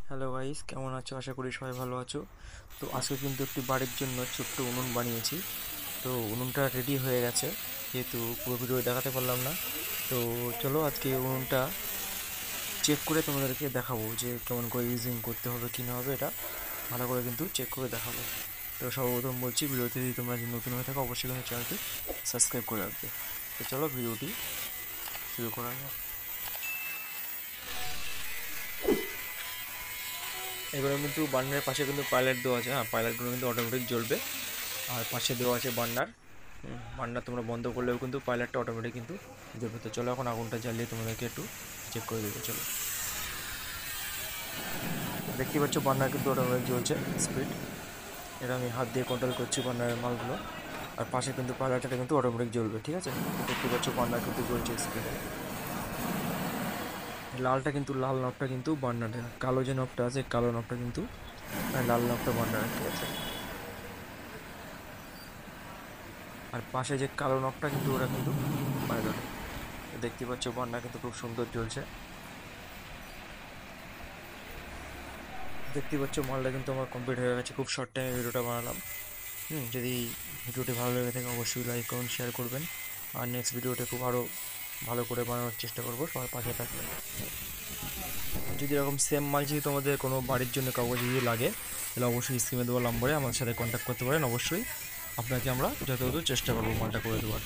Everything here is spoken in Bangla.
হ্যালো গাইস, কেমন আছো? আশা করি সবাই ভালো আছো। তো আজকে কিন্তু একটি বাড়ির জন্য ছোট্ট উনুন বানিয়েছি। তো উনুনটা রেডি হয়ে গেছে, যেহেতু পুরো ভিডিও দেখাতে পারলাম না। তো চলো আজকে উনুনটা চেক করে তোমাদেরকে দেখাবো যে কেমন করে ইউজিং করতে হবে কি না হবে, এটা ভালো করে কিন্তু চেক করে দেখাবো। তো সর্বপ্রথম বলছি, ভিডিওতে যদি তোমরা যদি নতুন হয়ে থাকো অবশ্যই কিন্তু চ্যানেলটি সাবস্ক্রাইব করে রাখবে। তো চলো ভিডিওটি শুরু করা যাক। এবারে কিন্তু বার্নারের পাশে কিন্তু পাইলাইট দেওয়া আছে। হ্যাঁ, পাইলাইটগুলো কিন্তু অটোমেটিক জ্বলবে। আর পাশে দেওয়া আছে বার্নার। বার্নার তোমরা বন্ধ করলেও কিন্তু পাইলারটা অটোমেটিক কিন্তু জ্বলবে। তো চলো এখন আগুনটা জ্বালিয়ে তোমাদেরকে একটু চেক করে দেবো। চলো, দেখতে পাচ্ছ বার্নার কিন্তু অটোমেটিক জ্বলছে স্পিড। এটা আমি হাত দিয়ে কন্ট্রোল করছি বার্নারের মালগুলো। আর পাশে কিন্তু পাইলারটা কিন্তু অটোমেটিক জ্বলবে, ঠিক আছে? দেখতে পাচ্ছ বার্নার কিন্তু জ্বলছে স্পিডে। লালটা কিন্তু লাল নবটা কিন্তু বার্নারের, কালো যে নবটা আছে কালো নবটা কিন্তু লাল নবটা বার্নারের, ঠিক আছে? আর পাশে যে কালো নবটা কিন্তু ওটা কিন্তু পাইলট। দেখতে পাচ্ছ বার্নার কিন্তু খুব সুন্দর জ্বলছে। দেখতে পাচ্ছ মালটা কিন্তু আমার কমপ্লিট হয়ে গেছে। খুব শর্ট টাইমে ভিডিওটা বানালাম। যদি ভিডিওটি ভালো লেগে থাকে অবশ্যই লাইক করুন, শেয়ার করবেন। আর নেক্সট ভিডিওটা খুব আরও ভালো করে বানানোর চেষ্টা করবো, সবার পাশে থাকবেন। যদি এরকম সেম মাল যদি তোমাদের কোনো বাড়ির জন্য কাগজ যদি লাগে, তাহলে অবশ্যই স্ক্রিনে দেওয়া নম্বরে আমার সাথে কন্ট্যাক্ট করতে পারেন। অবশ্যই আপনাকে আমরা যতদূর চেষ্টা করবো মালটা করে দেওয়ার।